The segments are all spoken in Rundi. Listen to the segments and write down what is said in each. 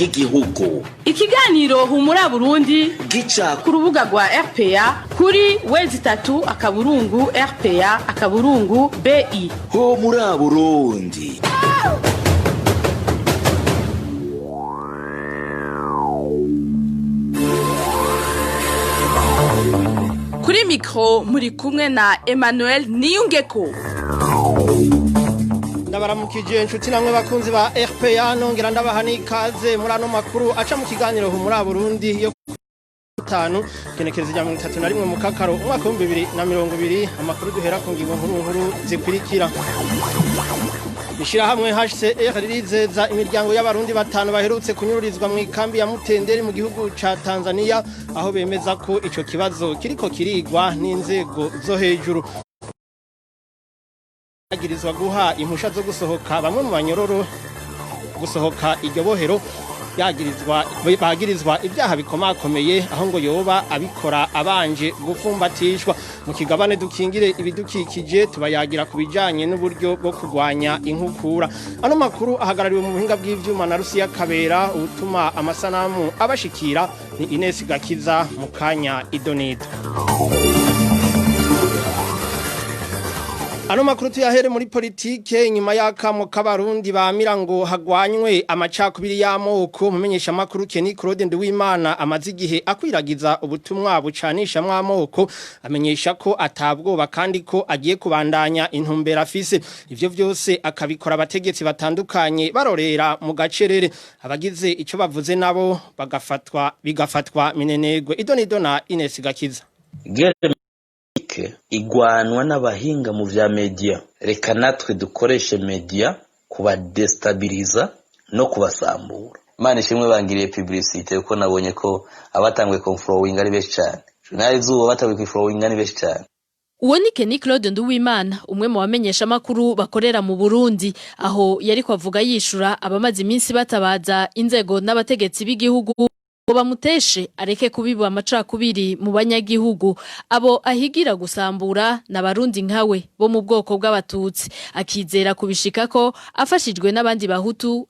Igihugu. Ikiganiro humura Burundi gica ku rubuga rwa RPA kuri www.rpa.bi. Humura Burundi. Kuri mikro muri kumwe na Emmanuel Niyungeko. Ndabaramukije inshuti namwe bakunzi ba RPA nongera ndabaha n'ikaze muri ano makuru aca mu kiganiro humura Burundi yo 5 kenekereza rya 31 mu kakaro umwaka wa 2020 amakuru duhera ku ngingo nkuru zikurikira. Ishirahamwe HCR rizeza imiryango y'abarundi batanu baherutse kunyururizwa mu ikambi ya Mutenderi mu gihugu ca Tanzania aho bemeza ko ico kibazo kiriko kirigwa n'inzego zo hejuru. Agirizwa guha impusha zo gusohoka bamwe mu banyororo gusohoka iryo bohero bagirizwa ibyaha bikomakomeye aho ngo yoba abikora abanje gufumbatishwa. Mu kigabane dukingire ibidukikije tubayagira kubijanye n'uburyo bwo kugwanya inkukura. Ano makuru ahagarariwe mu buhinga bw'ivyuma na Rusiya Kabera utuma amasanamu abashikira ni Ines Gakiza mu kanya idonito. Ano makuru tuyahere muri politike nyuma y'akamo k'abarundi bamira ngo hagwanywe amacakubiri y'amoko mumenyesha makuru Kenny Claude Nduwimana amaze igihe akwiragiza ubutumwa bucanisha mw'amoko amenyesha ko atabwoba kandi ko agiye kubandanya intumbero afise. Ivyo vyose akabikora abategetsi batandukanye barorera mu gacerere abagize ico bavuze nabo bigafatwa minenegwe. Idonido na Ines Gakiza. Igwanwa n'abahinga mu vya media, reka natwe dukoreshe media kubadestabiliza no kubasambura. Imana ishimwe bangiriye publicité uko nabonye ko abatangwe conflowing ari beshi cyane. Journal zuba batangwe conflowing ari beshi cyane. Uwo ni Kenny Claude Nduwimana umwe mu bamenyesha makuru bakorera mu Burundi aho yari kwavuga yishura abamaze iminsi batabaza inzego n'abategetsi b'igihugu ngo bamuteshe areke kubibwa amacakubiri mu banyagihugu abo ahigira gusambura n'abarundi nkawe bo mu bwoko bw'abatutsi akizera kubishika ko afashijwe n'abandi bahutu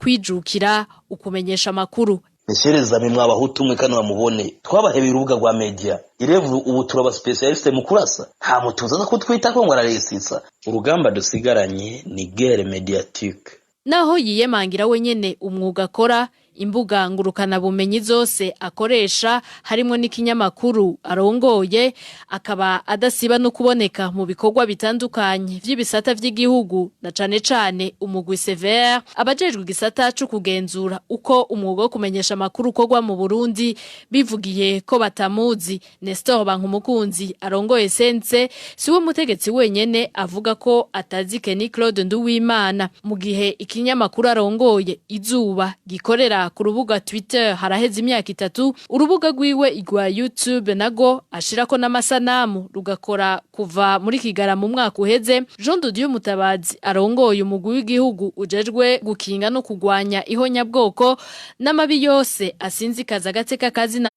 kwijukira ukumenyesha amakuru. Meshereza mimwe abahutu mwe kandi bamubone twabahebera urubuga rwa media irevu ubu turaba specialiste mu kurasa nta mutuza ko twita ko ngo araresitsa urugamba dusigaranye ni guerre médiatique. Naho yiyemangira wenyene umwuga akora imbuga ngurukana bumenyi zose akoresha harimo n'ikinyamakuru arongoye akaba adasiba no kuboneka mu bikorwa bitandukanye vy'ibisata vy'igihugu na cane umugwi sévère abajejwe igisata cyo kugenzura uko umwuga wo kumenyesha makuru ukorwa mu Burundi bivugiye ko batamuzi. Nestor Bankumukunzi arongoye sense siwe mutegetsi wenyene avuga ko atazi Kenny Claude Nduwimana mu gihe ikinyamakuru arongoye Izuba gikorera ku rubuga Twitter haraheze imyaka 3 urubuga rwiwe igwa YouTube nago ashirako n'amasanamu rugakora kuva muri Kigara mu mwaka uheze. Jean de Dieu Mutabazi arongoye umugwi w'igihugu ujejwe gukinga no kugwanya ihonyabwoko n'amabi yose asinzikaza agateka kazi na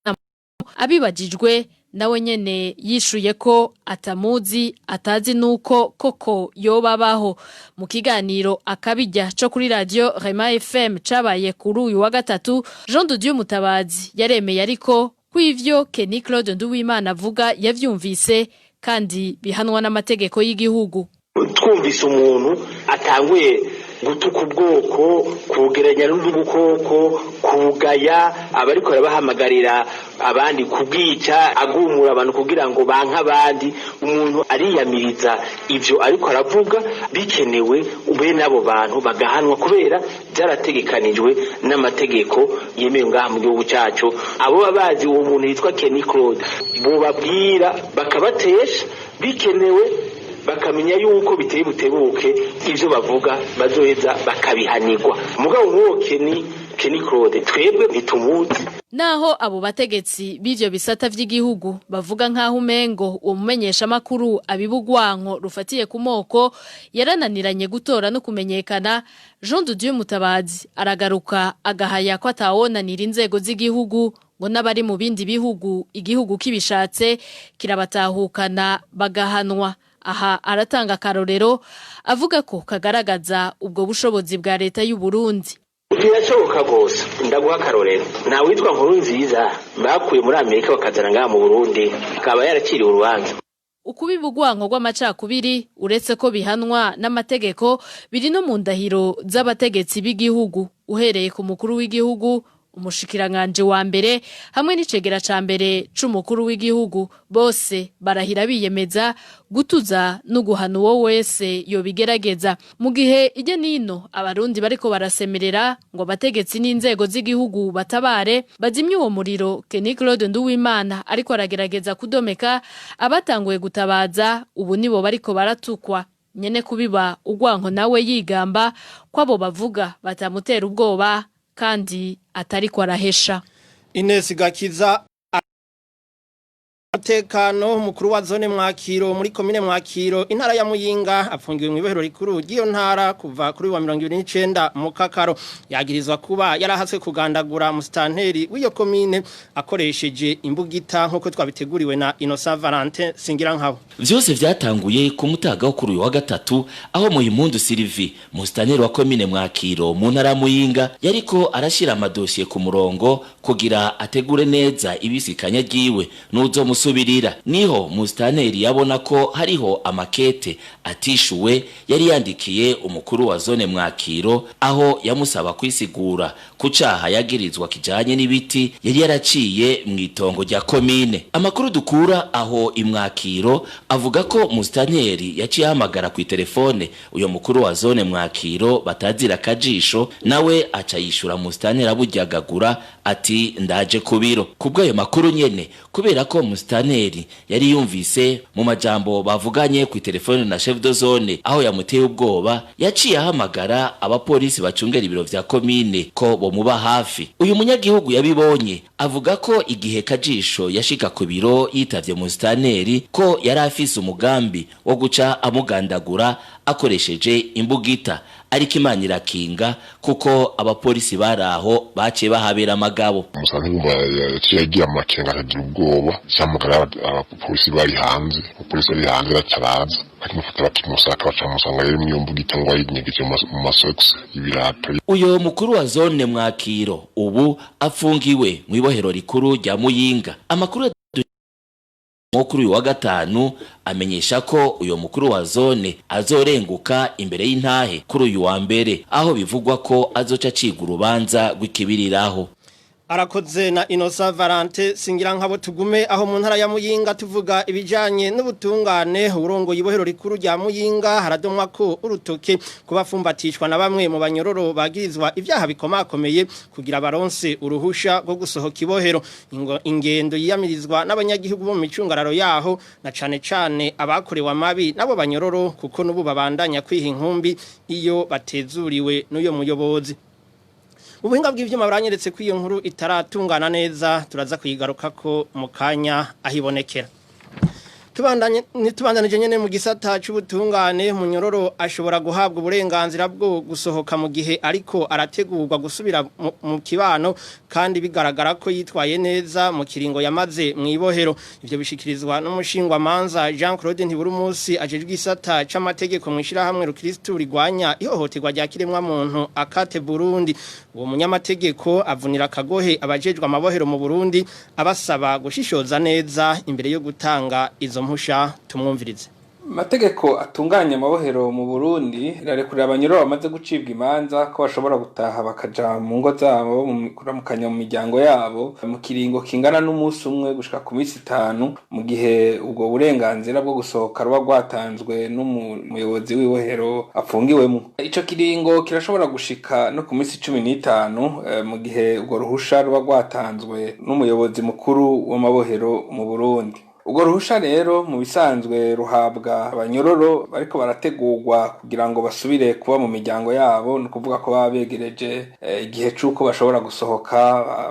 abibajijwe nawe nyene yishuye ko atamuzi atazi nuko koko yobabaho. Mu kiganiro akabijya cyo kuri radio Rema FM cabaye kuri uyu wa gatatu Jean de Dieu Mutabazi yaremeye ariko kw'ivyo Kenny Claude Nduwimana avuga yavyumvise kandi bihanwa n'amategeko y'igihugu. Twumvise umuntu atanguye gutuka ubwoko kugeranya n'ubukoko kugaya abariko bahamagarira abandi kubwica agumura abantu kugira ngo banka abandi umuntu ariyamiriza ivyo ariko aravuga bikenewe ube nabo bantu bagahanwa kubera byarategekanijwe n'amategeko yemewe ngaha mu gihugu cyacu. Abo babazi uwo muntu yitwa Kenny Claude bo babwira bakabatesha bikenewe bakamenya yuko biteye butebuke ivyo bavuga bazoheza bakabihanirwa. Mugabo nk'uwo Kenny Claude twebwe ntitumuzi. Naho abo bategetsi b'ivyo bisata vy'igihugu bavuga nkaho umengo uwo mumenyesha makuru abibugwanko rufatiye ku moko yarananiranye gutora no kumenyekana. Jean de Dieu Mutabazi aragaruka agahaya ko atawonanira inzego z'igihugu ngo n'abari mu bindi bihugu igihugu kibishatse kirabatahukana bagahanwa. Aha aratanga karorero avuga ko kagaragaza ubwo bushobozi bwa leta y'u Burundi. birashoboka rwose. Ndaguha akarorero, nta witwa Nkurunziza bakuye muri Amerika bakazana ngaha mu Burundi akaba yarakiriwe urubanza. Ukubiba urwango rw'amacakubiri uretse ko bihanwa n'amategeko biri no mu ndahiro z'abategetsi b'igihugu uhereye ku mukuru w'igihugu, umushikiranganje wa mbere hamwe n'icegera ca mbere c'umukuru w'igihugu, bose barahira biyemeza gutuza no guhana uwo wese yobigerageza. Mu gihe ijye nino abarundi bariko barasemerera ngo bategetsi n'inzego z'igihugu batabare bazimye uwo muriro, Kenny Claude Nduwimana ariko aragerageza kudomeka abatanguye gutabaza ubu nibo bariko baratukwa. Nyene kubiba urwanko nawe yigamba kwabo bavuga batamutera ubwoba kandi atari ko arahesha. Ines Gakiza Tekano mukuru wa zone Mwakiro muri komine Mwakiro intara ya Muyinga apfungiwe mu ibohero rikuru ry'iyo ntara kuva kuri wa 29 mu Kakaro, yagirizwa kuba yarahaswe kugandagura musitanteri w'iyo komine akoresheje imbugita nkuko twabiteguriwe na Innocent Valentin Singirankabo. Vyose vyatanguye ku mutaga wo kuri uyu wa gatatu aho Muhimpundu Sylvie musitanteri wa komine Mwakiro mu ntara ya Muyinga yariko arashira amadosiye ku murongo kugira ategure neza ibisikanya ryiwe n'uzo musubirira. Niho musitanteri yabona ko hariho amakete atishuwe yari yandikiye umukuru wa zone Mwakiro aho yamusaba kwisigura ku caha yagirizwa kijanye n'ibiti yari yaraciye mu itongo rya komine. Amakuru dukura aho imwakiro avuga ko musitanteri yaciye ahamagara ku telefone uyo mukuru wa zone Mwakiro batazira kajisho, nawe aca yishura musitanteri aburyagagura ati ndaje kubiro. Kubwayo makuru nyene kubera ko musitanteri yari yumvise mu majambo bavuganye ku telefone na chef de zone aho yamuteye ubwoba, yaciye ahamagara abapolisi bacungera ibiro vya komine ko bomuba hafi. Uyu munyagihugu yabibonye avuga ko igihe kajisho yashika ku biro yitavye musitanteri ko yari afise umugambi wo guca amugandagura akoresheje imbugita, ariko Imana irakinga kuko abapolisi baraho baciye bahabera amagabo. Musanteri yaciye agira amakenga akagira ubwoba, cyamugara abapolisi bari hanze, abapolisi bari hanze bacaraza bakimufata bakimusaka bacamusanga rero mu mbugita ngo ayinyegeje mu masocks ibirato. Uyo mukuru wa zone Mwakiro ubu afungiwe mu ibohero rikuru rya Muyinga. Amakuru Mukuru wa gatanu amenyesha ko uyo mukuru wa zone azorenguka imbere y'intahe kuri uyu wa mbere aho bivugwa ko azoca ciga urubanza rw'ikibiriraho. Arakoze na Innocent Valentin Singirankabo. Tugume aho mu ntara ya Muyinga tuvuga ibijanye n'ubutungane. Urongo yibohero rikuru rya Muyinga haradomwa ko urutoke kubafumbatishwa na bamwe mu banyororo bagirizwa ivyaha bikomakomeye kugira baronse uruhusha rwo gusohoka ibohero. Ingendo yiyamirizwa n'abanyagihugu bo mu micungararo yaho na cane cane abakorewe amabi nabo banyororo kuko nubu babandanya kwiha inkumbi iyo batezuriwe n'uyo muyobozi. Ubuhinga bw'ivyuma baranyeretse ko iyo nkuru itaratungana neza, turaza kuyigaruka ko mu kanya ahibonekera. Tubandanije nyene mu gisata c'ubutungane, munyororo ashobora guhabwa uburenganzira bwo gusohoka mu gihe ariko arategurwa gusubira mu kibano kandi bigaragara ko yitwaye neza mu kiringo yamaze mu ibohero. Ivyo bishikirizwa n'umushingwa manza Jean Claude Ntiburumusi ajejwe gisata c'amategeko mu ishirahamwe Rukristo rigwanya ihohoterwa rya kiremwa muntu Akate Burundi. Uwo munyamategeko avunira kagohe abajejwe amabohero mu Burundi abasaba gushishoza neza imbere yo gutanga izo mpusha. Tumwumvirize. Mategeko atunganya amabohero mu Burundi irarekurira abanyororo bamaze gucibwa imanza ko bashobora gutaha bakaja mu ngo zabo kuramukanya mu miryango yabo mu kiringo kingana n'umunsi umwe gushika ku minsi 5 mu gihe ubwo burenganzira bwo gusohoka ruba rwatanzwe n'umuyobozi w'ibohero afungiwemo. Ico kiringo kirashobora gushika no ku minsi 15 mu gihe ubwo ruhusha ruba rwatanzwe n'umuyobozi mukuru w'amabohero mu Burundi. Ubwo ruhusha rero mu bisanzwe ruhabwa abanyororo bariko barategurwa kugira ngo basubire kuba mu miryango yabo, no kuvuga ko babegereje igihe cuko bashobora gusohoka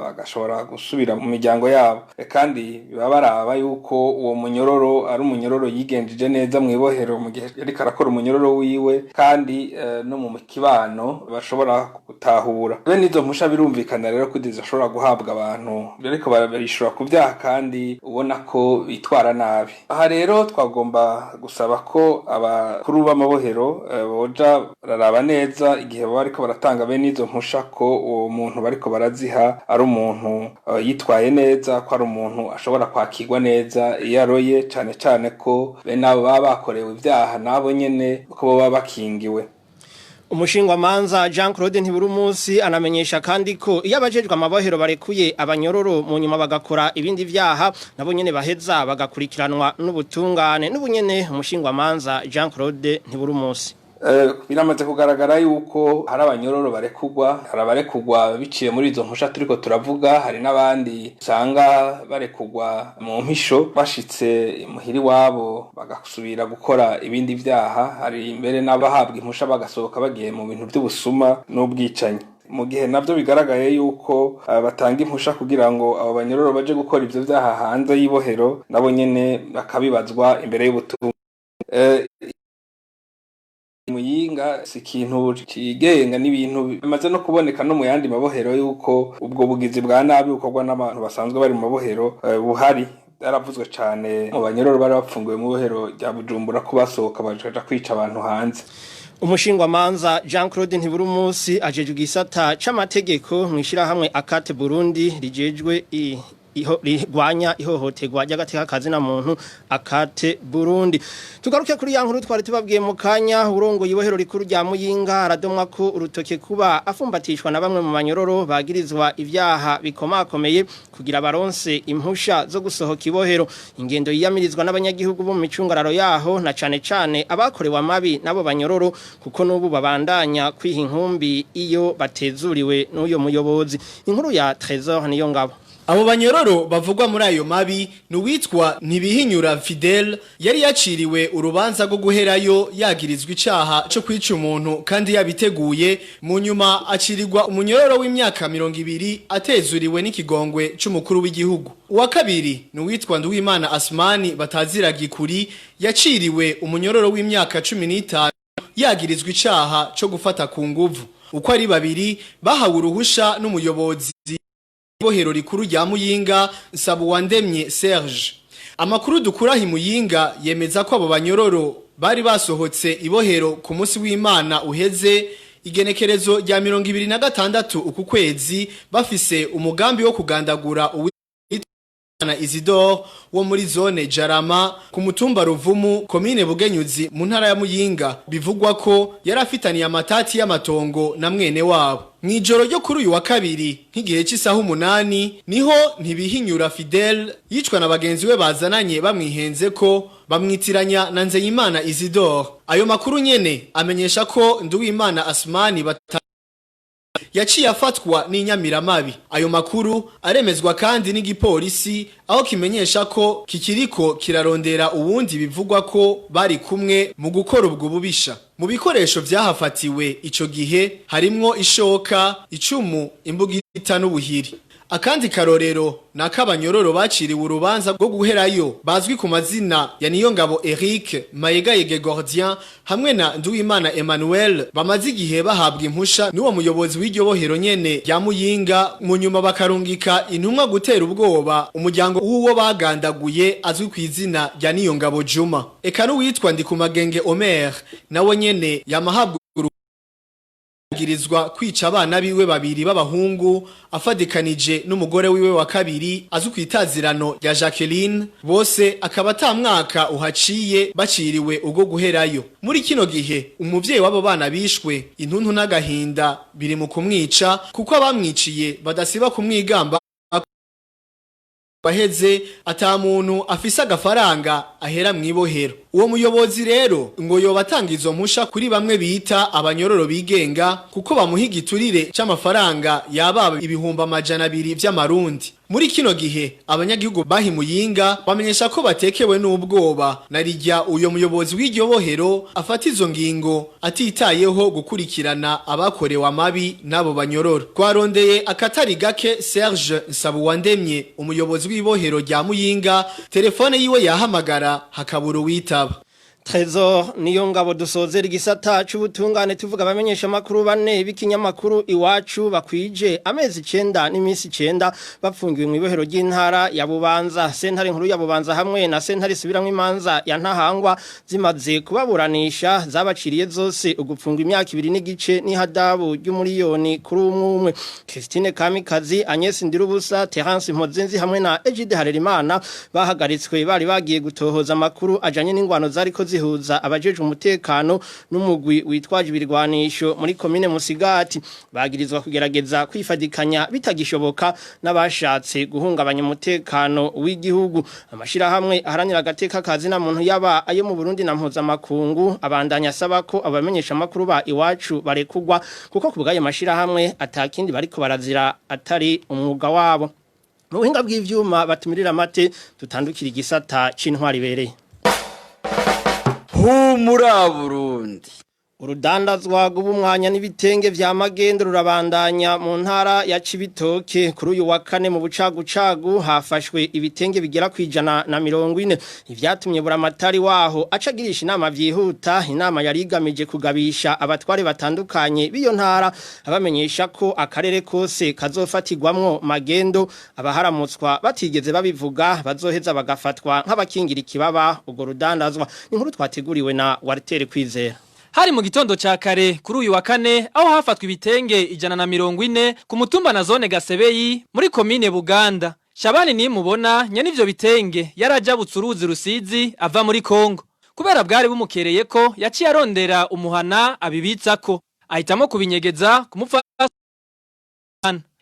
bagashobora gusubira mu miryango yabo. Kandi babaraba yuko uwo munyororo ari umunyororo yigenjeje neza mu ibohero mu gihe ariko arakora umunyororo wiwe, kandi no mu kibano bashobora gutahura bene izo mpusha birumvikana rero ko zishobora guhabwa abantu ariko barishura ku byaha kandi ubona ko bitwara nabi. Aha rero twagomba gusaba ko abakuru b'amabohero boja bararaba neza igihe baba bariko baratanga bene izo mpusha ko uwo muntu bariko baraziha ari umuntu yitwaye neza, ko ari umuntu ashobora kwakirwa neza iyo aroye, cane cane ko bene abo baba bakorewe ibyaha nabo nyene ko baba bakingiwe. Umushingwamanza Jean Claude Ntiburumusi anamenyesha kandi ko iyo abajejwe amabohero barekuye abanyororo mu nyuma bagakora ibindi vyaha nabo nyene baheza bagakurikiranwa n'ubutungane n'ubunyene. Umushingwamanza Jean Claude Ntiburumusi biramaze kugaragara yuko hari abanyororo barekugwa biciye muri izo mpusha turiko turavuga, hari n'abandi usanga barekugwa mu mpisho bashitse muhiri wabo bagasubira gukora ibindi vyaha, hari mbere n'abahabwa impusha bagasohoka bagiye mu bintu by'ubusuma n'ubwicanyi. Mu gihe navyo bigaragaye yuko batanga impusha kugira ngo abo banyororo baje gukora ivyo vyaha hanze y'ibohero nabo nyene bakabibazwa imbere y'ubutungane. Muyinga si ikintu cigenga n'ibintu bimaze no kuboneka no mu yandi mabohero yuko ubwo bugizi bwa nabi bukorwa n'abantu basanzwe bari mu mabohero buhari. Yaravuzwe cane mu banyororo bari bapfunguye mu bohero rya Bujumbura ko basohoka baja kwica abantu hanze. Umushingwamanza Jean Claude Ntiburumusi ajejwe igisata c'amategeko mwishira hamwe Akate Burundi rijejwe rigwanya ihohoterwa ry'agateka kazina muntu Akate Burundi. Tugaruke kuri ya nkuru twari tubabwiye mu kanya, urongo yibohero rikuru rya Muyinga aradomwa ko urutoke kuba afumbatishwa na bamwe mu banyororo bagirizwa ivyaha bikomakomeye kugira baronse impusha zo gusohoka ibohero. Ingendo yiyamirizwa n'abanyagihugu bo mu micungararo yaho na cane cane abakorewe amabi nabo banyororo kuko n'ubu babandanya kwiha inkumbi iyo batezuriwe n'uyo muyobozi. Inkuru ya Trésor niyo ngabo. Abo banyororo bavugwa muri ayo mabi n'uwitwa Ntibihinyura Fidel yari yaciriwe urubanza rwo guherayo yagirizwa icaha cyo kwica umuntu kandi yabiteguye, mu nyuma acirirwa umunyororo w'imyaka 20 atezuriwe n'ikigongwe c'umukuru w'igihugu. Uwa kabiri n'uwitwa Nduwimana Asmani bataziragikuri yaciriwe umunyororo w'imyaka 15 yagirizwa icaha cyo gufata ku nguvu. Uko ari babiri bahawe uruhusha n'umuyobozi bohero rikuru rya Muyinga Nsabuwandemye Serge. Amakuru dukura hi Muyinga yemeza ko abo banyororo bari basohotse ibohero ku munsi w'Imana uheze igenekerezo rya 2026 uku kwezi bafise umugambi wo kugandagura na Isidore wo muri zone Jarama ku mutumba Ruvumu komine Bugenyuzi mu ntara ya Muyinga. Bivugwa ko yarafitaniye amatati y'amatongo na mwene wabo. Mwijoro ryo kuri uyu wa kabiri nk'igihe cy'isaha 8 niho Ntibihinyura Fidel yicwa na bagenzi we bazananye bamwihenze ko bamwitiranya na Nzeyimana Isidore. Ayo makuru nyene amenyesha ko Nduwimana Asmani yaciye afatwa n'inyamiramabi. Ayo makuru aremezwa kandi n'igipolisi aho kimenyesha ko kikiriko kirarondera ubundi bivugwa ko bari kumwe mu gukora ubwo bubisha. Mu bikoresho vyahafatiwe ico gihe harimwo ishoka, icumu, imbugita n'ubuhiri. Akandi karorero nakabanyororo baciriwe urubanza rwo guherayo bazwi ku mazina ya Niyongabo Eric, Mayegayege Gordien hamwe na Nduwimana Emmanuel bamaze igihe bahabwa impusha n'uwo muyobozi w'iryo bohero nyene rya Muyinga, mu nyuma bakarungika intumwa gutera ubwoba umuryango w'uwo bagandaguye azwi ku izina rya Niyongabo Juma. Eka n'uwitwa Ndikumagenge Omer nawe nyene yamahabwa girizwa kwica abana biwe babiri b'abahungu afadikanije n'umugore wiwe wa kabiri azwi kwitazirano ya Jacqueline, bose akaba atamwaka uhaciye baciriwe ubwo guherayo. Muri kino gihe umuvyeyi wabo bana bishwe intuntu n'agahinda biri mu kumwica kuko abamwiciye badasiba kumwigamba baheze ata muntu afise agafaranga ahera mwibohero. Uwo muyobozi rero ngo yobatanga izo mpusha kuri bamwe bita abanyororo bigenga kuko bamuhigiturire c'amafaranga yababa ibihumba 200 vy'amarundi. Muri kino gihe abanyagihugu bahi Muyinga bamenyesha ko batekewe n'ubwoba narijya uyo muyobozi w'iryo bohero afata izo ngingo atitayeho gukurikirana abakorewe amabi nabo banyororo. Twarondeye akatari gake Serge Nsabuwandemye umuyobozi w'ibohero rya Muyinga, telefone yiwe yahamagara hakabura witaba. Trezor niyo ngabo dusozera igisata c'ubutungane tuvuga abamenyesha makuru bane b'ikinyamakuru iwacu bakwije amezi 9 n'iminsi 9 bapfungiwe mu ibohero ry'intara ya Bubanza sentare nkuru ya Bubanza hamwe na sentare subiramwe imanza ya Ntahangwa zimaze kubaburanisha zabaciriye zose ugupfunga imyaka 2 n'igice n'ihadabu ry'umuriyoni kuri umwe Christine Kamikazi Agnes Ndirubusa Terence Mpozenzi hamwe na Egide Harerimana bahagaritswe bari bagiye gutohoza makuru ajanye n'ingwano zariko zihuza abajeje umutekano n'umugwi witwaje ibirwanisho muri komine Musigati bagirizwa kugerageza kwifadikanya bitagishoboka n'abashatse guhungabanya umutekano w'igihugu amashira hamwe aharanira agateka kazi na muntu yaba ayo mu Burundi na mpuzamakungu abandanya asaba ko abamenyesha makuru ba iwacu barekugwa kuko kubgaye mashira hamwe atakindi bariko barazira atari umwuga wabo mu buhinga bw'ivyuma batumirira amate tutandukira igisata c'intwari bereye humura Burundi urudandazwa rw'ubumwanya n'ibitenge vya magendo rurabandanya mu ntara ya Cibitoke kuri uyu wa kane mu bucagucagu hafashwe ibitenge bigera kwijana na 40 ivyatumye buramatari waho acagirisha inama vyihuta inama yarigamije kugabisha abatware batandukanye biyo ntara abamenyesha ko akarere kose kazofatirwamwo magendo abaharamutswa batigeze babivuga bazoheza bagafatwa nk'abakingira ikibaba ugo rudandazwa inkuru twateguriwe na Walter Kwizera. Hari mu gitondo ca kare kuri uyu wa kane aho hafatwa ibitenge 140 ku mutumba na zone Gasebeyi muri komine Buganda. Shabani ni mubona nyene ivyo bitenge yarajabutse uruzi Rusizi ava muri Kongo. Kubera bwari bumukereye ko yaciye arondera umuhana abibitsako. Ahitamo kubinyegeza kumufata.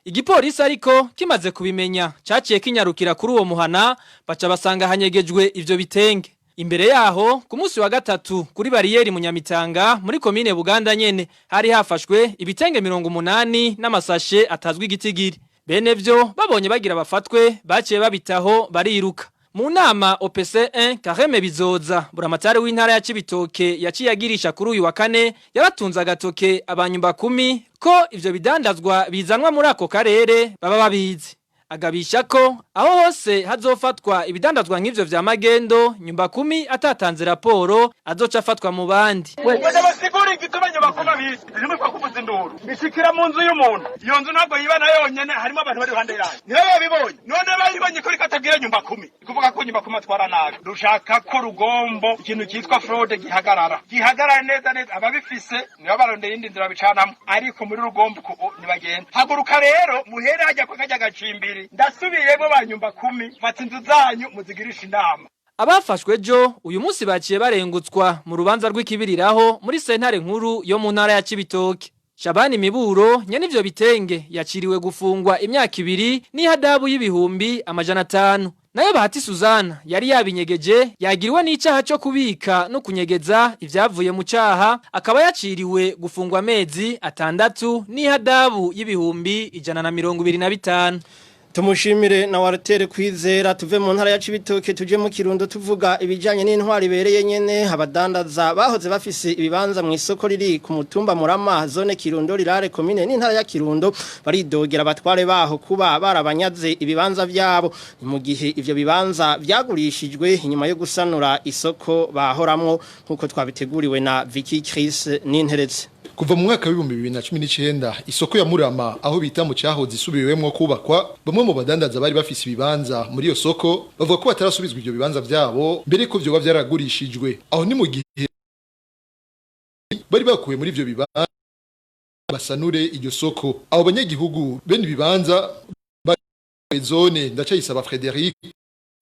Igipolisi ariko kimaze kubimenya caciye kinyarukira kuri uwo muhana baca basanga hanyegejwe ivyo bitenge. Imbere yaho ku munsi wa gatatu kuri bariyeri Munyamitanga muri komine Buganda nyene hari hafashwe ibitenge 80 n'amasashe atazwi igitigiri bene vyo babonye bagira bafatwe baciye babitaho bariruka mu nama OPC1 Kareme Bizoza buramatari w'intara ya Cibitoke yaciye agirisha kuri uyu wa kane yaratunze agatoke abanyumba 10 ko ivyo bidandazwa bizanwa muri ako karere baba babizi agabisha ko aho hose hazofatwa ibidandazwa nk'ivyo vya magendo nyumba 10 atatanze raporo azoca afatwa mu bandi wenda basigura igitubanye bakoma bisi nimwe kwakuvuza induru bishikira mu nzu y'umuntu iyo nzu ntabwo yibana yonyene harimo abantu bari hande yayo nibo babibonye none bayibonye kuri katagira nyumba 10 kuvuga ko nyumba 10 atwara nabi rushaka ko rugombo ikintu cyitwa fraude gihagarara neza ababifise nibo barondera indi nzira bicanamo ariko muri rugombo nibagenda haguruka rero muhere hajya ko kajya gacimbiri ndasubiyemo banyumba 10 fata inzu zanyu muzigirisha inama abafashwe jo uyu munsi baciye barengutswa mu rubanza rw'ikibiriraho muri sentare nkuru yo mu ntara ya Cibitoke Shabani Miburo nyene ivyo bitenge yaciriwe gufungwa imyaka 2 n'ihadabu y'ibihumbi 500 nayo Bahati Suzana yari yabinyegeje yagiriwe n'icaha cyo kubika no kunyegeza ivyavuye mu caha akaba yaciriwe gufungwa amezi 6 n'ihadabu y'ibihumbi 125 Tumushimire na Walter Kwizera tuve mu ntara ya Cibitoke tuje mu Kirundo tuvuga ibijanye n'intwari bereye nyene abadandaza bahoze bafise ibibanza mu isoko riri ku mutumba Murama zone Kirundo rirare komine n'intara ya Kirundo baridogera abatware baho kuba barabanyaze ibibanza vyabo mu gihe ivyo bibanza vyagurishijwe inyuma yo gusanura isoko bahoramwo nkuko twabiteguriwe na Vicky Chris n'interetse Kuva mu mwaka wa 2019 isoko ya Murama aho bita mu cyahoze isubiwemwo kubakwa bamwe mu badandaza bari bafise ibibanza muri iyo soko bavuga ko batarasubizwa ivyo bibanza vyabo mbere ko vyo byaragurishijwe aho ni mu gihe bari bakuye muri ivyo bibanza basanure iryo soko abo banyagihugu bene bibanza zone ndacayisaba Frederic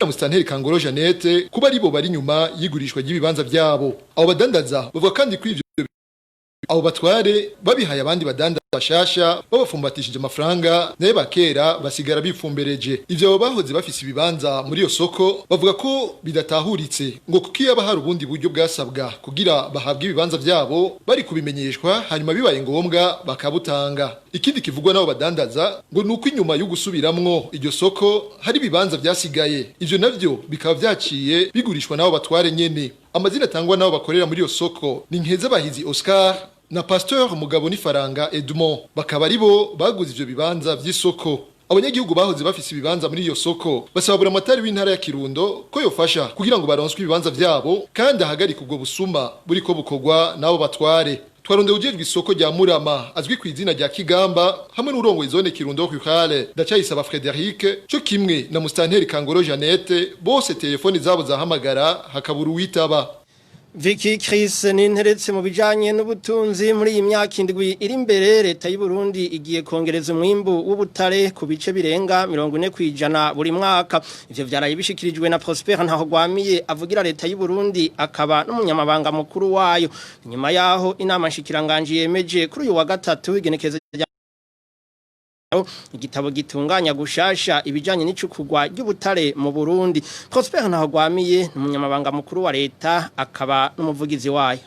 Mustanteri Kangoro Jeannette kuba aribo bari nyuma yigurishwa ry'ibibanza vyabo abo badandaza bavuga kandi kuri ivyo abo batware babihaye abandi badandaza bashasha babafumbatishije amafaranga naye bakera basigara bifumbereje ivyo bahoze bafise ibibanza muri iyo soko bavuga ko bidatahuritse ngo kukiya bahari ubundi buryo bwasabwa kugira bahabwe ibibanza vyabo bari kubimenyeshwa hanyuma bibaye ngombwa bakabutanga ikindi kivugwa nabo badandaza ngo nuko inyuma yo gusubiramwo iryo soko hari ibibanza vyasigaye ivyo navyo bikaba vyaciye bigurishwa nabo batware nyene amazina atangwa nabo bakorera muri iyo soko ni Nkeza Bahizi Oscar na Pasteur Mugabo ni Faranga Edmond bakaba aribo baguze ivyo bibanza vy'isoko abanyagihugu bahoze bafise ibibanza muri iyo soko basaba buramatari w'intara ya Kirundo ko yofasha kugira ngo baronswe ibibanza vyabo kandi ahagarika ubwo busuma buriko bukorwa nabo batware. Twaronde ujejwe isoko rya Murama azwi ku izina rya Kigamba hamwe n'urongoye zone Kirundo Rurale Ndacayisaba Frederic cyo kimwe na Mustanteri Kangoro Jeannette bose telefoni zabo zahamagara hakabura uwitaba. Vicky Chris ninteretse mu bijanye n'ubutunzi muri iyi myaka indwi iri imbere leta y'u Burundi igiye kongereza umwimbu w'ubutare ku bice birenga 40% buri mwaka. Ivyo vyaraye bishikirijwe na Prosper Ntahogwamiye avugira leta y'u Burundi akaba n'umunyamabanga mukuru wayo. Nyuma yaho inama nshikiranganje yemeje kuri uyu wa gatatu igenekezo igitabo gitunganya gushasha ibijanye n'icukugwa ry'ubutare mu Burundi. Prosper Ntahogwamiye n'umunyamabanga mukuru wa leta akaba n'umuvugizi wayo.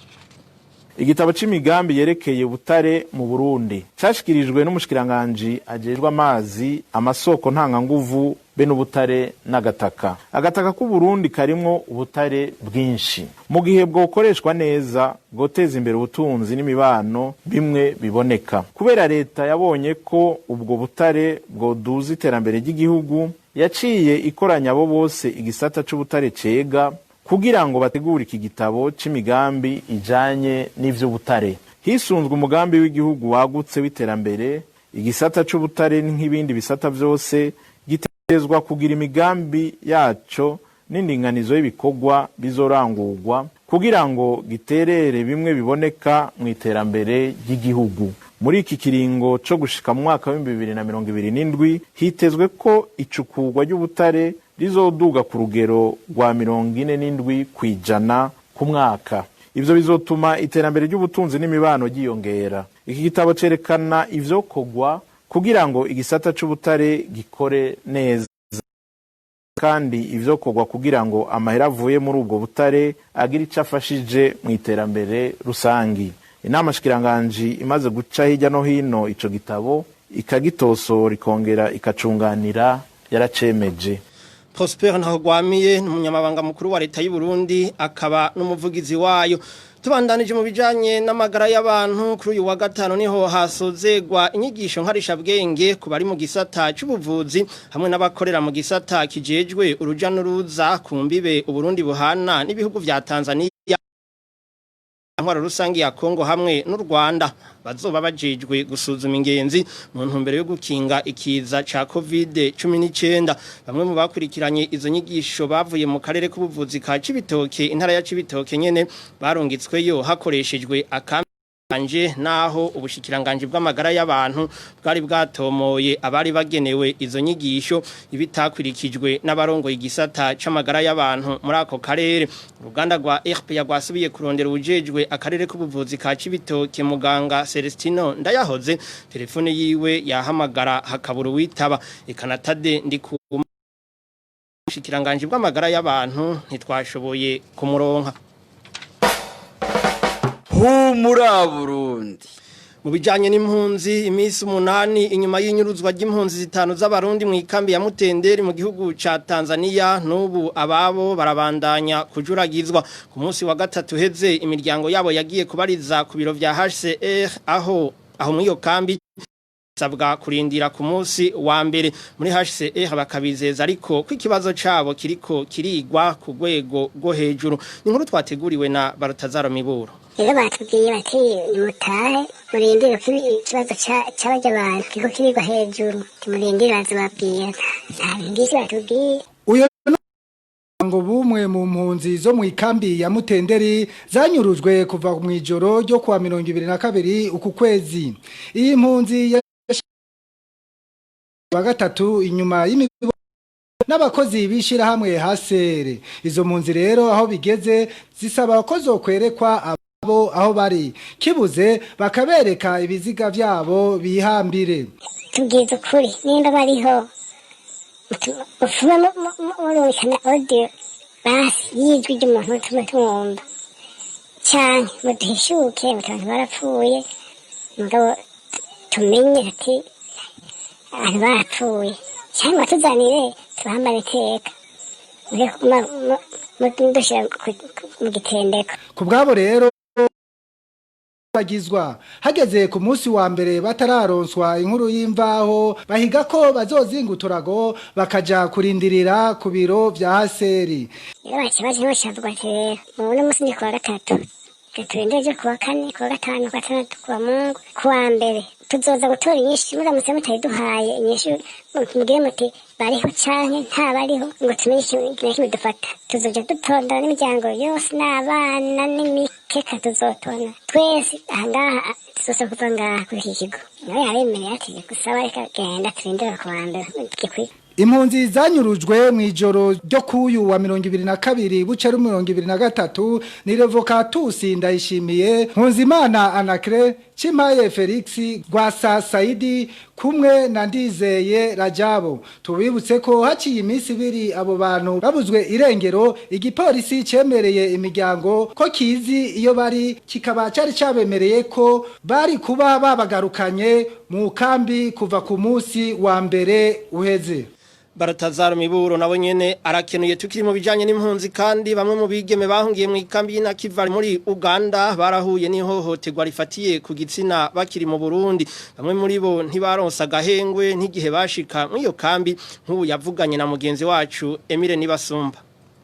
Igitabo c'imigambi yerekeye ubutare mu Burundi cashikirijwe n'umushikiranganje ajejwe amazi amasoko ntanganguvu be n'ubutare n'agataka. Agataka ku Burundi karimwo ubutare bwinshi. Mu gihe bwokoreshwa neza goteza imbere ubutunzi n'imibano bimwe biboneka. Kubera leta yabonye ko ubwo butare bwoduza iterambere ry'igihugu yaciye ikoranya abo bose igisata c'ubutare cega kugira ngo bategure iki gitabo c'imigambi ijanye n'ivyo butare. Hisunzwe umugambi w'igihugu wagutse w'iterambere igisata c'ubutare nk'ibindi bisata vyose gitezwa kugira imigambi yaco n'indinganizo y'ibikorwa bizorangurwa kugira ngo giterere bimwe biboneka mu iterambere ry'igihugu. Muri iki kiringo co gushika mu mwaka wa 2027 hitezwe ko icukurwa ry'ubutare rizoduga ku rugero rwa 47% ku mwaka. Ivyo bizotuma iterambere ry'ubutunzi n'imibano giyongera. Iki gitabo cerekana ivyo kogwa kugira ngo igisata c'ubutare gikore neza kandi ivyo kogwa kugira ngo amahera avuye muri ubwo butare agira icafashije mu iterambere rusangi. Inama shikiranganje imaze guca hirya no hino ico gitabo ikagitosora ikongera ikacunganira yaracemeje. Prosper Ntahogwamiye n'umunyamabanga mukuru wa leta y'u Burundi akaba n'umuvugizi wayo. Tubandanije mu bijanye n'amagara y'abantu kuri uyu wa gatano niho hasozegwa inyigisho nkarisha bwenge ku bari mu gisata c'ubuvuzi hamwe n'abakorera mu gisata kijejwe uruja n'uruza ku mbibe Uburundi buhana n'ibihugu vya Tanzania Ntwaro rusangi ya Kongo hamwe n'u Rwanda bazoba bajejwe gusuzuma ingenzi mu ntumbero yo gukinga ikiza ca COVID-19. Bamwe mu bakurikiranye izo nyigisho bavuye mu karere k'ubuvuzi ka Cibitoke intara ya Cibitoke nyene barungitsweyo hakoreshejwe akanje naho ubushikiranganje bw'amagara y'abantu bwari bwatomoye abari bagenewe izo nyigisho ibitakwirikijwe n'abarongoye igisata c'amagara y'abantu muri ako karere. Uruganda rwa RPA rwasubiye kurondera ubujejwe akarere k'ubuvuzi ka Cibitoke muganga Celestino Ndayahoze telefone yiwe yahamagara hakabura witaba ikanatade ndi ku ubushikiranganje bw'amagara y'abantu ntitwashoboye kumuronka. Humura Burundi. Mu bijanye n'impunzi imisi 8 inyuma y'inyuruzwa ry'impunzi 5 z'abarundi mu ikambi ya Mutenderi mu gihugu ca Tanzania nubu ababo barabandanya kujuragizwa. Ku munsi wa gatatu heze imiryango yabo yagiye kubariza ku biro vya HCR aho muri iyo kambi sabwa kurindira ku munsi wa mbere muri HCR bakabizeza ariko ko ikibazo cabo kiriko kirigwa ku rwego rwo hejuru. Ni nkuru twateguriwe na Barutazaro Miburo. Rero batubwiye bati mutahe murindire ko ikibazo cy'abaje abantu kiko kirigwa hejuru timurindire bazababwira nta ngisi batubwiye. Uyo ngo bumwe mu mpunzi zo mu ikambi ya Mutenderi zanyurujwe kuva mu ijoro ryo kwa 22 uku kwezi. Iyi mpunzi wa gatatu inyuma y'imigo n'abakozi bishira hamwe hasere. Izo mpunzi rero aho bigeze zisaba ko zokwerekwa abo aho bari kibuze bakabereka ibiziga vyabo bihambire. Tubwiza ukuri nimba bariho ufuma murukana audio basi yijwi ry'umuntu tumwumva cyane muduhishuke mutantu barapfuye mugabo tumenye ati abantu barapfuye cyangwa tuzanire tubambare iteka mu gitendeko. Ku bwabo rero bagizwa hageze ku munsi wa mbere batararonswa inkuru y'imvaho bahiga ko bazozinguturago bakaja kurindirira ku biro vya haseri. Iyo ikibazo cyavugwa rero mu munsi ni kwa gatatu turindije kuwa kane kuwa gatanu kuwa gatandatu kuwa Mungu kuwa mbere tuzoza gutora inyishu muramutse mutayiduhaye inyishu mugire muti bariho canke ntabariho ngo tumenye ikintu dufata tuzoja dutonda n'imiryango yose n'abana n'imikeka tuzotona twese ahangaha tuzoza kuva ngaha kuri iki kigo nawe yabemereye ati gusaba reka genda turindira kuwa mbere gikwiye. Impunzi zanyurujwe mwijoro ryo kuyu wa 2022 bucero 2023 ni Revocatus Ndayishimiye Nkunzimana Anacre Chimaye Felix Gwasa Saidi kumwe na Ndizeye Rajabo. Tubibutse ko haciye iminsi ibiri abo bantu babuzwe irengero igipolisi cemereye imiryango ko kizi iyo bari kikaba cari cabemereye ko bari kuba babagarukanye mu kambi kuva ku munsi wa mbere uheze. Baratazara Miburo nabo nyene arakenuye tukiri mu bijanye n'impunzi kandi bamwe mu bigeme bahungiye mu ikambi na Kivari muri Uganda barahuye n'ihohoterwa rifatiye ku gitsina bakiri mu Burundi. Bamwe muri bo ntibaronsa gahengwe n'igihe bashika mu iyo kambi nk'ubu yavuganye na mugenzi wacu Emile Nibasumba.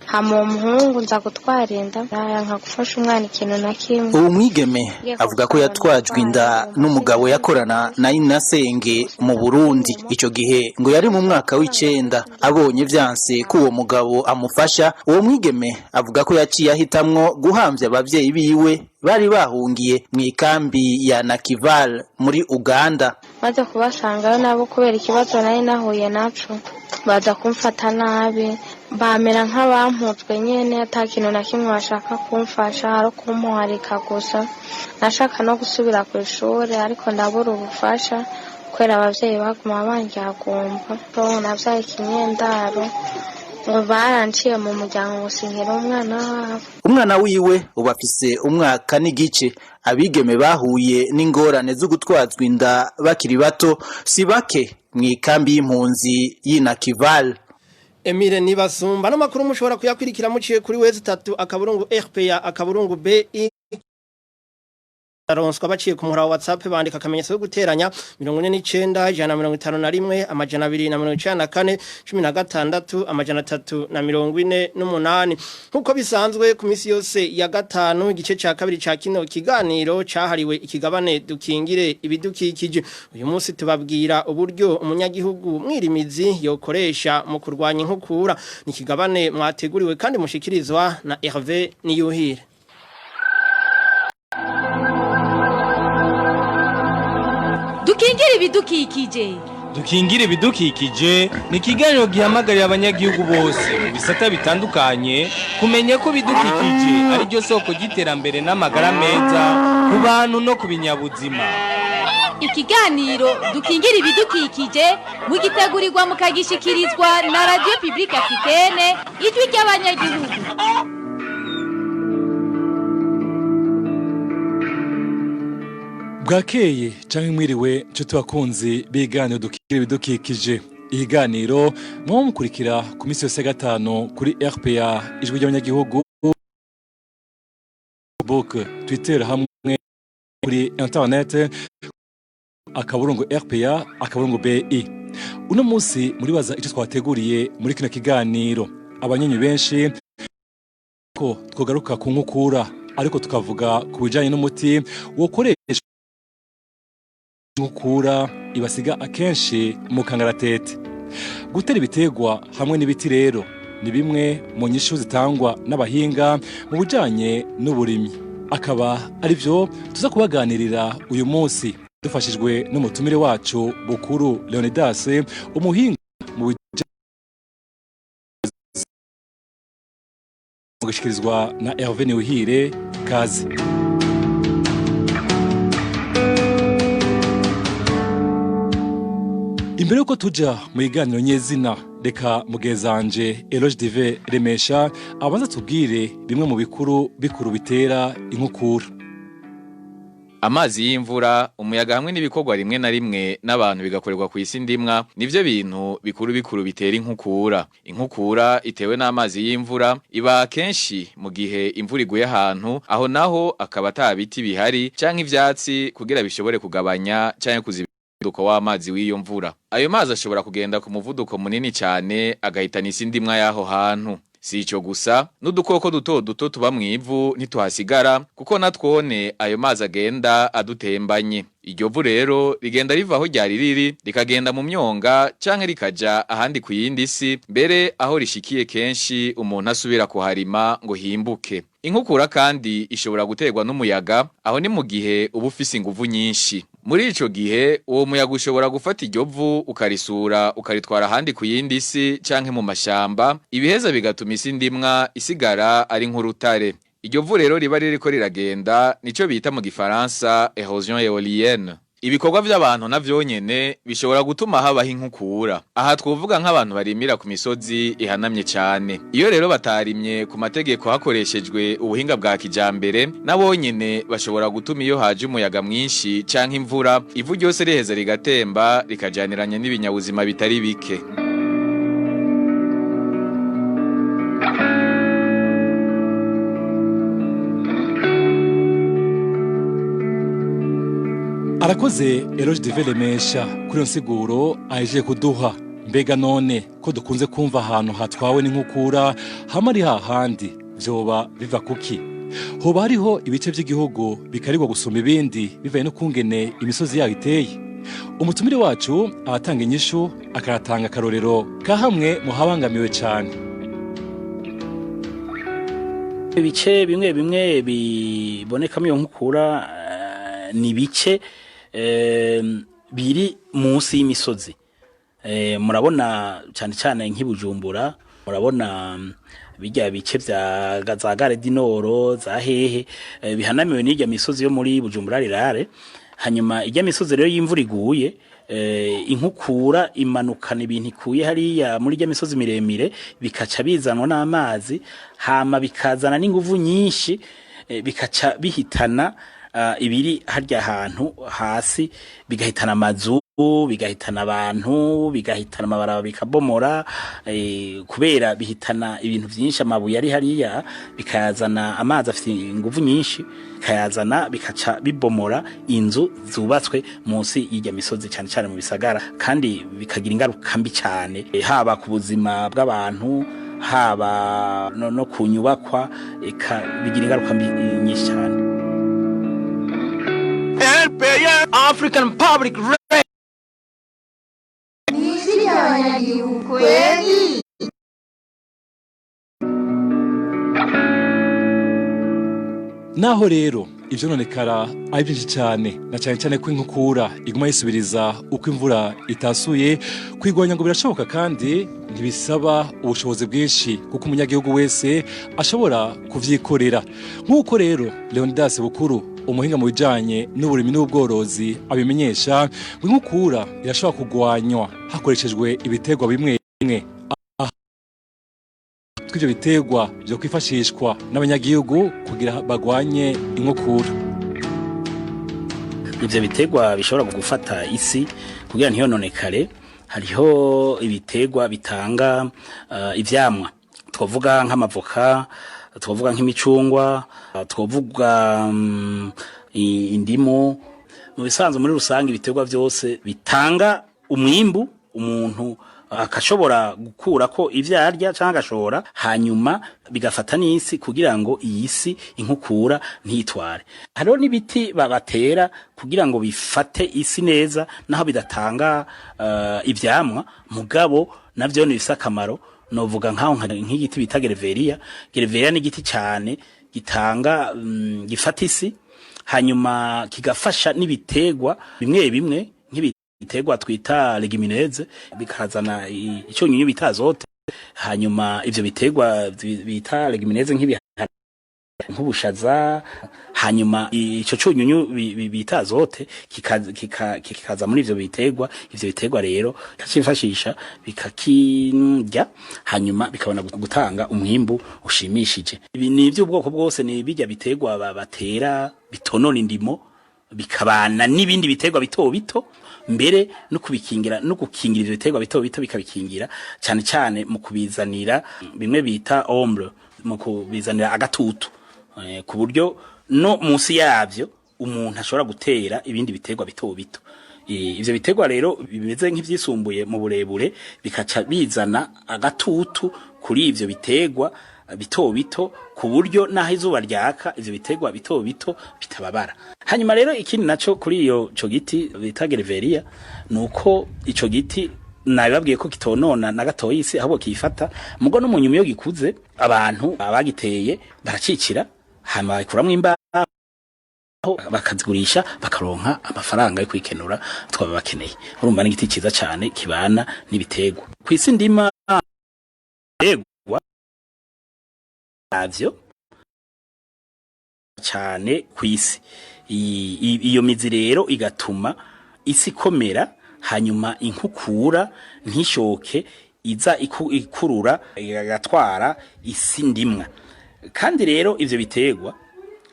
Hama umuhungu nza gutwarinda nka gufasha umwana ikintu na kimwe. Uwo mwigeme avuga ko yatwajwe inda n'umugabo yakorana na Inasenge mu Burundi. Ico gihe ngo yari mu mwaka w'icenda abonye vyanse ko uwo mugabo amufasha. Uwo mwigeme avuga ko yaciye ahitamwo guhamvya abavyeyi biwe bari bahungiye mu ikambi ya Nakival muri Uganda. Maze kubasanga nabo kubera ikibazo nari nahuye naco baza kumfata nabi bamera nk'abamputwe nyene atakintu na kimwe bashaka kumfasha ari kumuharika gusa. Nashaka no gusubira ku ishuri ariko ndabura ubufasha kwera abavyeyi baguma banjyagomba to navyaye ikinyendaro baranciye mu muryango gusinkira umwana wabo. Umwana wiwe ubafise umwaka n'igice. Abigeme bahuye n'ingorane zo gutwazwa inda bakiri bato si bake mu ikambi y'impunzi y'Inakival. Emile Nibasumba n'amakuru mushobora kuyakwirikira muciye kuri wezi 3 akaburungu RPA akaburungu BI aronswa baciye ku muhora wa WhatsApp bandika akamenyetso yo guteranya 49 151 amajana 294 16 amajana 348 nkuko bisanzwe ku misi yose ya gatanu igice ca kabiri ca kino kiganiro cahariwe ikigabane dukingire ibidukikije. Uyu munsi tubabwira uburyo umunyagihugu mwirimizi yokoresha mu kurwanya inkukura. Ni kigabane mwateguriwe kandi mushikirizwa na Hervé Niyuhire. Dukingire ibidukikije. Dukingire ibidukikije ni ikiganiro gihamagarira abanyagihugu bose mu bisata bitandukanye kumenya ko bidukikije ari ryo soko ry'iterambere n'amagara meza ku bantu no ku binyabuzima. Ikiganiro dukingire ibidukikije mugitegurirwa mukagishikirizwa na Radio Publique Africaine ijwi ry'abanyagihugu. Bwakeye canke mwiriwe cyo tubakunzi biganiro dukingire ibidukikije. Iganiro mwo mukurikira ku misi yose gatano kuri RPA ijwi ry'abanyagihugu, Facebook, Twitter hamwe kuri internet akaburungu RPA akaburungu BI. Uno munsi muri baza icyo twateguriye muri kino kiganiro. Abanyenyi benshi ko twogaruka ku nkukura ariko tukavuga ku bijanye n'umuti wo koresha nkukura ibasiga akenshi mu kangaratete. Gutera ibitegwa hamwe n'ibiti rero ni bimwe mu nyishu zitangwa n'abahinga mu bujanye n'uburimyi. Akaba ari byo tuza kubaganirira uyu munsi dufashijwe n'umutumire wacu Bukuru Leonidas umuhinga mu bijanye mugishikirizwa na Hervé Niyuhire. Kazi. Imbere yuko tuja mu iganiro nyezina reka mugezanje Eloge Dive Remesha abanza tubwire bimwe mu bikuru bitera inkukura. Amazi y'imvura, umuyaga hamwe n'ibikorwa rimwe na rimwe n'abantu bigakorerwa ku isi ndimwa nivyo bintu bikuru bitera inkukura. Inkukura itewe n'amazi y'imvura iba kenshi mu gihe imvura iguye ahantu, aho naho akaba ata biti bihari canke ivyatsi kugira bishobore kugabanya canke umuvuduko w'amazi w'iyo mvura. Ayo mazi ashobora kugenda ku muvuduko munini cyane agahitana isi ndimwa y'aho hantu. Si ico gusa, n'udukoko duto tuba mw'ivu ntituhasigara kuko natwone ayo mazi agenda adutembanye. Iryo vu rero rigenda riva aho ryari riri rikagenda mu myonga canke rikaja ahandi ku yindi si, mbere aho rishikiye kenshi umuntu asubira kuharima ngo himbuke. Inkukura kandi ishobora guterwa n'umuyaga, aho ni mu gihe uba ufise inguvu nyinshi. Muri ico gihe uwo muyaga ushobora gufata iryo vu ukarisura ukaritwara ahandi ku yindi si canke mu mashamba, ibiheza bigatuma isi ndimwa isigara ari nk'urutare. Iryo vu rero riba ririko riragenda nico bita mu gifaransa erosion éolienne. Ibikorwa by'abantu navyo nyene bishobora gutuma habaho inkukura. Aha twovuga nk'abantu barimira ku misozi ihanamye cyane. Iyo rero batarimye ku mategeko hakoreshejwe ubuhinga bwa kijambere, nabo nyene bashobora gutuma iyo haje umuyaga mwinshi canke imvura, ivu ryose riheza rigatemba rikajaniranya n'ibinyabuzima bitari bike. Arakoze Eroge Divelemesha kuri nsiguro aje kuduha. Mbega none ko dukunze kumva ahantu hatwawe n'inkukura hamari hahandi vyoba biva kuki? Hoba hariho ibice by'igihugu bikarirwa gusoma ibindi bivaye no kungene imisozi yayo iteye. Umutumire wacu abatanga inyishu akaratanga akarorero ka hamwe mu habangamiwe cyane. Ibice bimwe bibonekamo iyo nkukura ni bice biri munsi y'imisozi. Murabona cyane nk'ibujumbura, murabona bijya bice vya za Gare du Nord za hehe bihanamiwe n'ijya misozi yo muri Bujumbura rirare. Hanyuma ijya misozi rero y'imvura iguye, inkukura imanukana ibintu ikuye hariya muri ijya misozi miremire bikaca bizanwa n'amazi, hama bikazana n'inguvu nyinshi, bikaca bihitana ibiri harya hantu hasi, bigahitana amazu, bigahitana abantu, bigahitana amabaraba bikabomora, kubera bihitana ibintu byinshi, amabuye ari hariya bikazana amazi afite inguvu nyinshi, kayazana bikaca bibomora inzu zubatswe munsi y'ijya misozi cyane mu bisagara, kandi bikagira ingaruka mbi cyane haba ku buzima bw'abantu, haba no kunyubakwa, bigira ingaruka mbi nyinshi cyane. African Public Radio. Naho rero ivyo nonekara ari byinshi cyane, na cyane ko inkukura iguma yisubiriza uko imvura itasuye, kwigwanya ngo birashoboka kandi ntibisaba ubushobozi bwinshi kuko umunyagihugu wese ashobora kuvyikorera. Nk'uko rero Leonidas Bukuru, umuhinga mu bijanye n'uburimi n'ubworozi, abimenyesha ngo inkukura irashobora kugwanywa hakoreshejwe ibitegwa bimwe bimwe. Tw'ivyo bitegwa byo kwifashishwa n'abanyagihugu kugira bagwanye inkukura. Ivyo bitegwa bishobora gufata isi kugira ntiyononekare. Hariho ibitegwa bitanga ivyamwa, twovuga nk'amavoka, twovuga nk'imicungwa, twovuga indimu. Mu bisanzwe muri rusange ibitegwa byose bitanga umwimbu, umuntu akashobora gukura ko ivyarya cyangwa agashora, hanyuma bigafata n'isi kugira ngo iyi si inkukura ntitware. Hariho n'ibiti babatera kugira ngo bifate isi neza, naho bidatanga ivyamwa, mugabo navyo ni bisa akamaro. Novuga nk'igiti bita gereveriya. Gereveriya ni igiti cyane gitanga gifata isi, hanyuma kigafasha n'ibitegwa bimwe nk'ibitegwa twita legumineuses, bikazana icyunyunyu bita azote. Hanyuma ivyo bitegwa bita legumineuses nk'ubushaza, hanyuma ico cyunyunyu bita azote kikaza muri ivyo bitegwa rero kacifashisha bikakirya, hanyuma bikabona gutanga umwimbu ushimishije. Ibi ni iby'ubwoko bwose, ni bijya bitegwa batera bitonona indimo, bikabana n'ibindi biterwa bito bito mbere no kubikingira no gukingira ivyo biterwa bito bito bikabikingira cyane cyane mu kubizanira bimwe bita ombre mu kubizanira agatutu ku buryo no munsi yavyo umuntu ashobora gutera ibindi biterwa bito bito. Ivyo biterwa rero bimeze nk'ivyisumbuye mu burebure bikaca bizana agatutu kuri ivyo biterwa bito bito ku buryo naho izuba ryaka ivyo biterwa bito bito bitababara. Hanyuma rero ikindi naco kuri iyo co giti bita Gereveriya nuko ico giti nabibabwiye ko kitonona na gatoyi isi ahubwo kifata mugo no mu nyuma yo gikuze abantu abagiteye baracikira hama bikuramwe imbaho bakazigurisha bakaronka amafaranga yo kwikenura twaba bakeneye. Urumva n'igiti ciza cyane kibana n'ibiterwa kwisi ndima egwa avyo cyane kwisi. Iyo mizi rero igatuma isi komera hanyuma inkukura ntishoke iza ikurura igatwara isi ndimwa. Kandi rero ivyo biterwa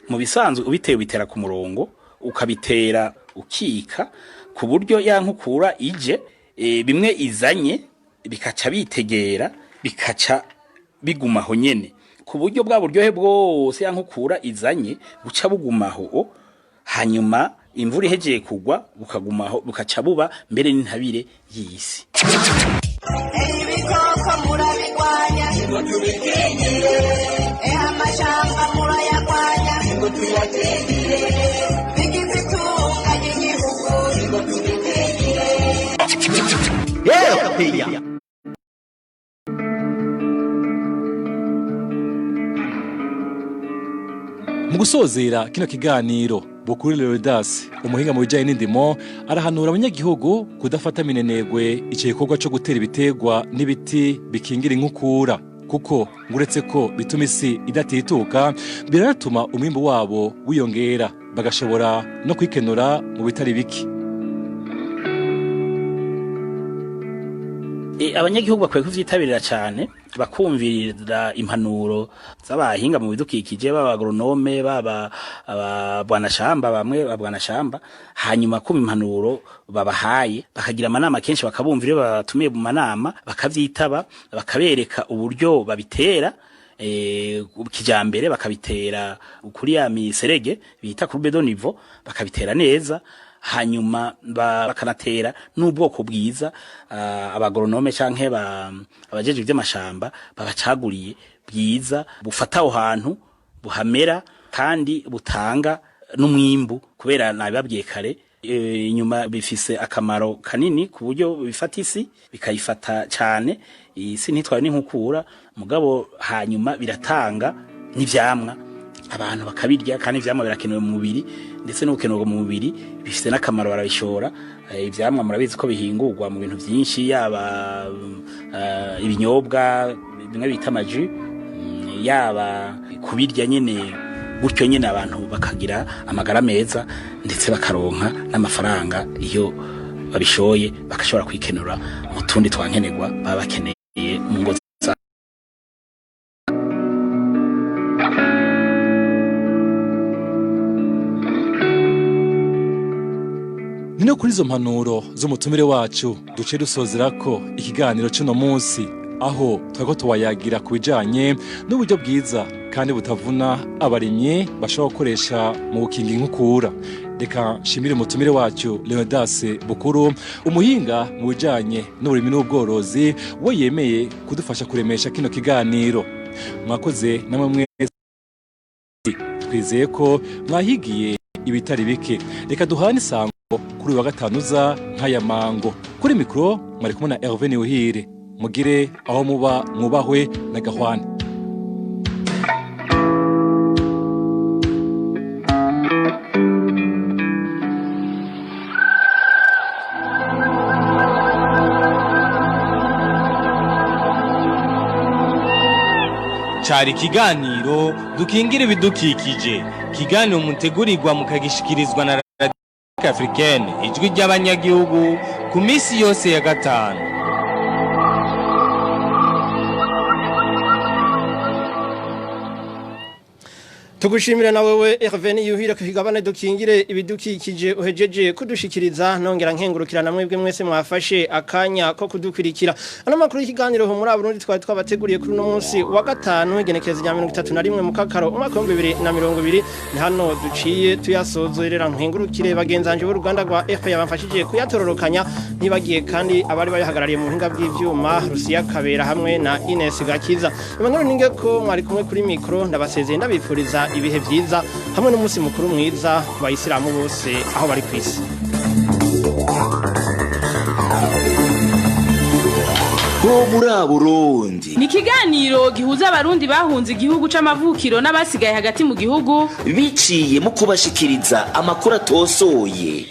mu bisanzwe ubitewe bitera ku murongo ukabitera ukika ku buryo yankukura ije bimwe izanye bikaca bitegera bikaca bigumaho nyene ku buryo bwa buryohe bwose yankukura izanye buca bugumaho hanyuma imvura ihejeye kugwa bukagumaho bukaca buba mbere n'intabire y'isi. Ibikoko murabigwanya ngo tubikingire amashamba murayagwanya ngo tuyakingire bigize itunga ry'igihugu ngo tubikingire. Mu gusozera kino kiganiro Bukuru Leonidas umuhinga mu bijanye n'indimo arahanura abanyagihugu kudafata minenegwe ico gikorwa cyo gutera ibiterwa n'ibiti bikingira inkukura kuko nguretse ko bituma isi idatituka biratuma umwimbu wabo wiyongera bagashobora no kwikenura mu bitari biki. Abanyagihugu bakwiye kuvyitabirira cyane bakumvirira impanuro z'abahinga mu bidukikije b'abagronome bwanashamba bamwe babwanashamba hanyuma kuma impanuro babahaye bakagira amanama kenshi bakabumvira batumiye mu manama bakavyitaba bakabereka uburyo babitera kijambere bakabitera kuri ya miserege bita ku bedo niveau bakabitera neza hanyuma bakanatera n'ubwoko bwiza abagronome canke abajeje by'amashamba babacaguriye bwiza bufata aho hantu buhamera kandi butanga n'umwimbu kubera nabibabwiye kare inyuma bifise akamaro kanini ku buryo bifata isi bikayifata cyane isi ntitwaye n'inkukura mugabo hanyuma biratanga n'ivyamwa abantu bakabirya kandi ivyamwa birakenewe mu mubiri ndetse n'ukenerwa mu mubiri bifite n'akamaro barabishora ivyamwa murabizi ko bihingurwa mu bintu byinshi yaba ibinyobwa bimwe bita amaji yaba kubirya nyene gutyo nyene abantu bakagira amagara meza ndetse bakaronka n'amafaranga iyo babishoye bakashobora kwikenura mu tundi twankenerwa baba bakeneye mu ngo. Nino kuri izo mpanuro z'umutumire wacu duce dusozera ko ikiganiro cy'uno munsi aho twako tuwayagira ku bijanye n'uburyo bwiza kandi butavuna abarimye bashobora gukoresha mu gukinga inkukura. Reka nshimire umutumire wacu Leonidas Bukuru umuhinga mu bijanye n'uburimi n'ubworozi we yemeye kudufasha kuremesha kino kiganiro. Mwakoze namwe mwese twizeye ko mwahigiye ibitari bike. Reka duhane isango kuri wa gatanu za nkaya mango kuri mikro mwari kumwe na Hervé Niwuhire mugire aho muba mwubahwe na Gahwane. Cari kiganiro dukingira ibidukikije kiganiro mutegurirwa mukagishikirizwa na Africaine ijwi ry'abanyagihugu ku misi yose ya gatanu. Tugushimire na wewe Hervé yuhira kugabane dukingire ibidukikije uhejeje kudushikiriza nongera nkengurukirana mwebwe mwese mwafashe akanya ko kudukwirikira ano makuru y'ikiganiro ho muri Burundi twari twabateguriye kuri no munsi wa gatanu igenekerezo rya 31 mu kakaro umwaka wa 2020 ni hano duciye tuyasozerera nkengurukire bagenzanje b'uruganda rwa FP yabafashije kuyatororokanya nibagiye kandi abari bayihagarariye mu buhinga bw'ivyuma Rusiya Kabera hamwe na Ines Gakiza Emmanuel ninge ko mwari kumwe kuri micro ndabasezeye ndabifuriza ibihe byiza hamwe n'umunsi mukuru mwiza ku bayisilamu bose aho bari kwisi ho muri Burundi ni kiganiro gihuza abarundi bahunze igihugu c'amavukiro n'abasigaye hagati mu gihugu biciye mu kubashikiriza amakuru atosoye